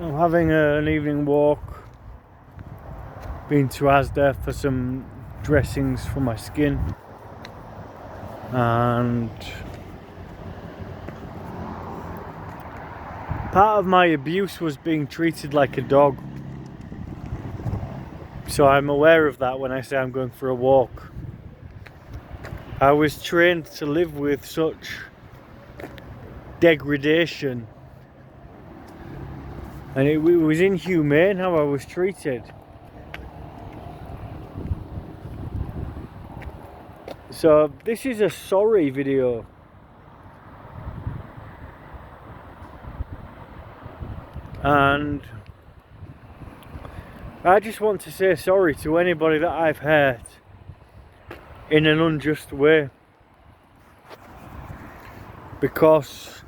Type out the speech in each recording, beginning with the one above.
I'm having an evening walk. Been to Asda for some dressings for my skin, and part of my abuse was being treated like a dog. So I'm aware of that when I say I'm going for a walk. I was trained to live with such degradation, and it was inhumane how I was treated. So this is a sorry video. And I just want to say sorry to anybody that I've hurt in an unjust way, because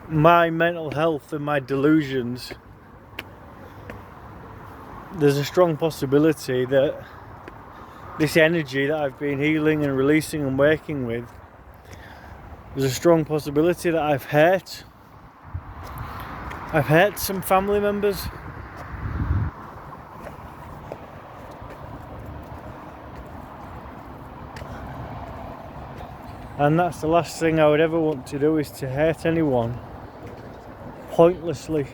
my mental health and my delusions, there's a strong possibility that this energy that I've been healing and releasing and working with, there's a strong possibility that I've hurt some family members. And that's the last thing I would ever want to do, is to hurt anyone pointlessly.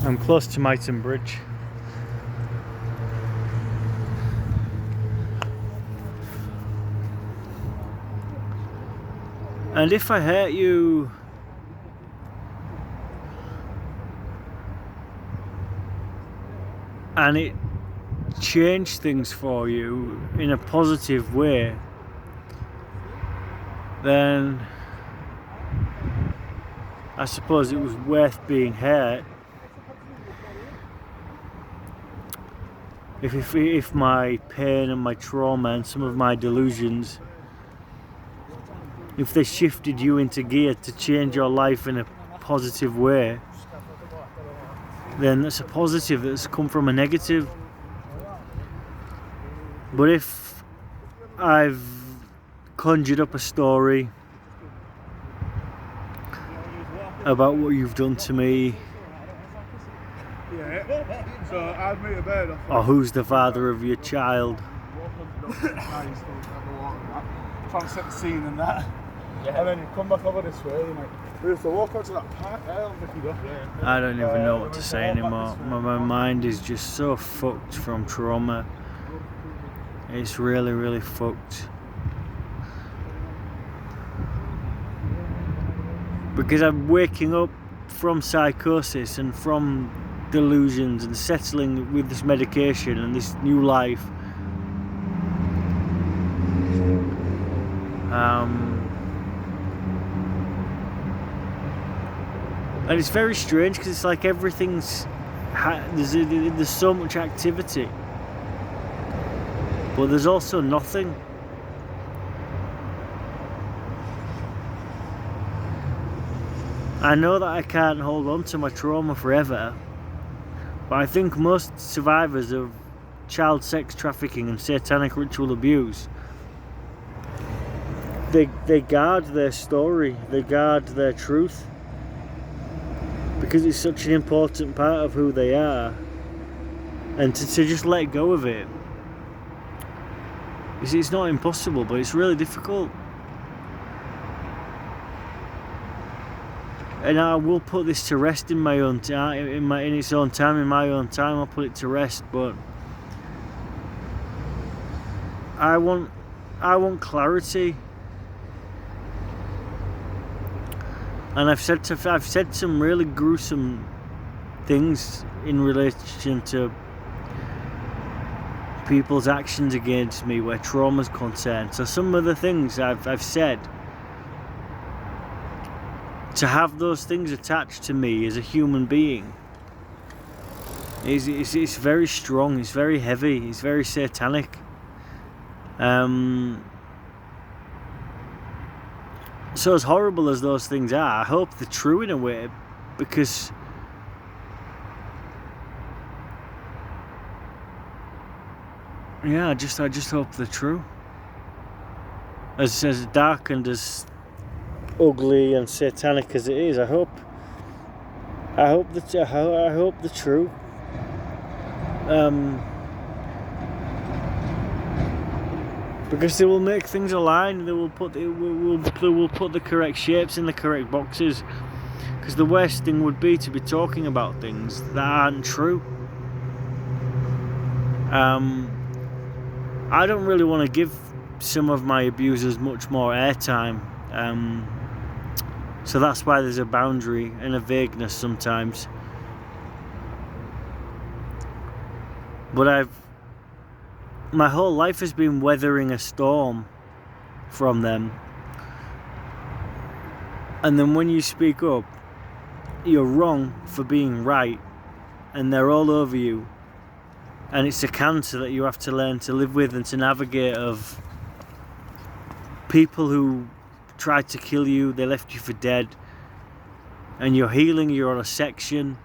I'm close to Myton Bridge. And if I hurt you, and it changed things for you in a positive way, then I suppose it was worth being hurt. If my pain and my trauma and some of my delusions, if they shifted you into gear to change your life in a positive way, then that's a positive that's come from a negative. But if I've conjured up a story about what you've done to me, or who's the father of your child, trying to set the scene and that, and then you come back over this way, we have to walk out to that park there. I don't even know what to say anymore. My mind is just so fucked from trauma. It's really, really fucked. Because I'm waking up from psychosis and from delusions and settling with this medication and this new life. And it's very strange, because it's like everything's there's so much activity, but there's also nothing. I know that I can't hold on to my trauma forever, but I think most survivors of child sex trafficking and satanic ritual abuse, they guard their story, they guard their truth, because it's such an important part of who they are. And to just let go of it, it's not impossible, but it's really difficult. And I will put this to rest in my own time, in its own time, in my own time. I'll put it to rest, but I want clarity. And I've said some really gruesome things in relation to people's actions against me where trauma's concerned. So some of the things I've said, to have those things attached to me as a human being, it's very strong, it's very heavy, it's very satanic. So as horrible as those things are, I hope they're true in a way, because yeah, I just hope they're true. as dark and as ugly and satanic as it is, I hope the truth. Because they will make things align. They will put the correct shapes in the correct boxes. Because the worst thing would be to be talking about things that aren't true. I don't really want to give some of my abusers much more airtime. So that's why there's a boundary and a vagueness sometimes. But my whole life has been weathering a storm from them. And then when you speak up, you're wrong for being right, and they're all over you. And it's a cancer that you have to learn to live with and to navigate, of people who tried to kill you, they left you for dead, and you're healing, you're on a section,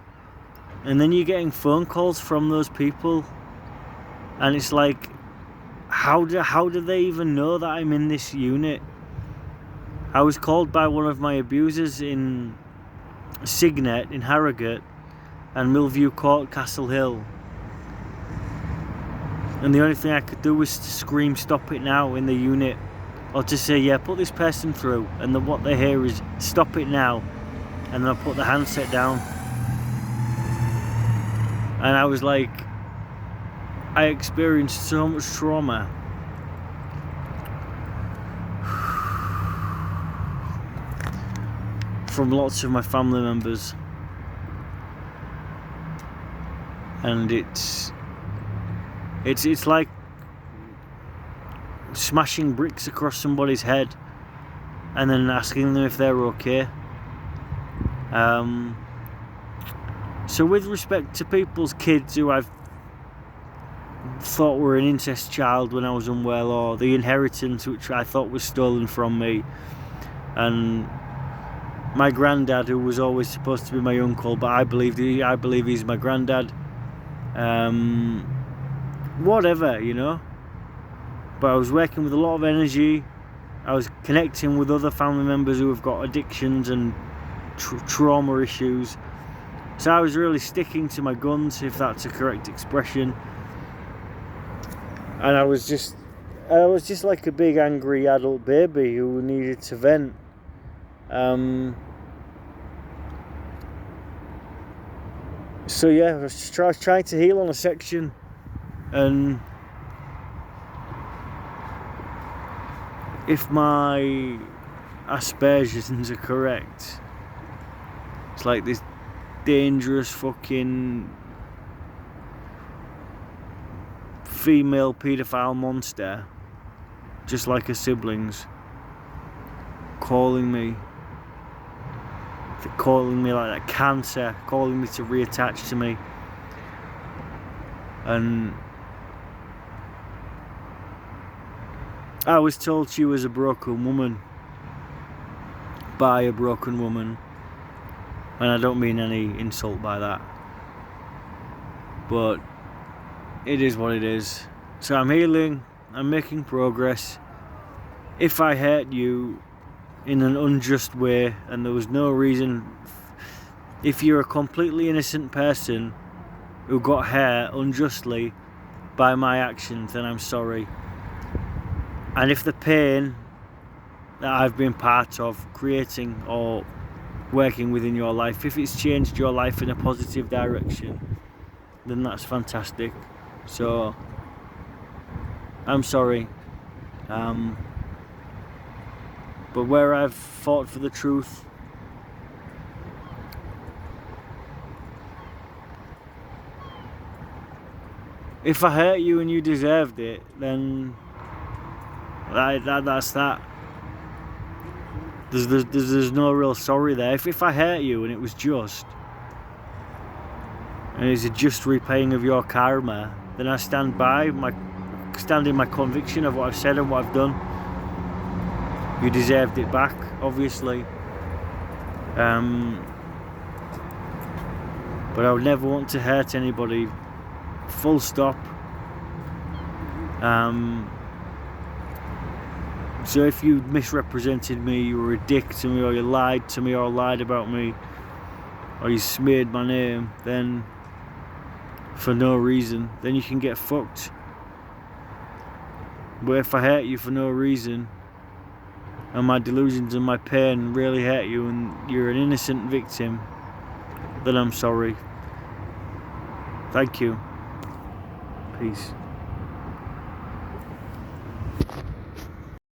and then you're getting phone calls from those people, and it's like, how do they even know that I'm in this unit? I was called by one of my abusers in Signet in Harrogate and Millview Court, Castle Hill, and the only thing I could do was to scream "stop it now" in the unit, or to say, yeah, put this person through, and then what they hear is "stop it now," and then I put the handset down. And I was like, I experienced so much trauma. From lots of my family members. And it's like smashing bricks across somebody's head and then asking them if they're okay. So with respect to people's kids who I've thought were an incest child when I was unwell, or the inheritance which I thought was stolen from me, and my granddad who was always supposed to be my uncle, but I believe he's my granddad. Whatever, you know. But I was working with a lot of energy. I was connecting with other family members who have got addictions and trauma issues. So I was really sticking to my guns, if that's a correct expression. And I was just like a big angry adult baby who needed to vent. So yeah, I was trying to heal on a section, and if my aspersions are correct, it's like this dangerous fucking female paedophile monster, just like her siblings, calling me like that cancer, calling me to reattach to me. And I was told she was a broken woman by a broken woman, and I don't mean any insult by that, but it is what it is. So I'm healing, I'm making progress. If I hurt you in an unjust way and there was no reason, if you're a completely innocent person who got hurt unjustly by my actions, then I'm sorry. And if the pain that I've been part of creating or working within your life, if it's changed your life in a positive direction, then that's fantastic. So I'm sorry. But where I've fought for the truth, if I hurt you and you deserved it, then that's that. There's no real sorry there. If I hurt you and it was just, and it's a just repaying of your karma, then I stand in my conviction of what I've said and what I've done. You deserved it back, obviously. But I would never want to hurt anybody. Full stop. So if you misrepresented me, you were a dick to me, or you lied to me, or lied about me, or you smeared my name, then for no reason, then you can get fucked. But if I hate you for no reason, and my delusions and my pain really hurt you, and you're an innocent victim, then I'm sorry. Thank you. Peace.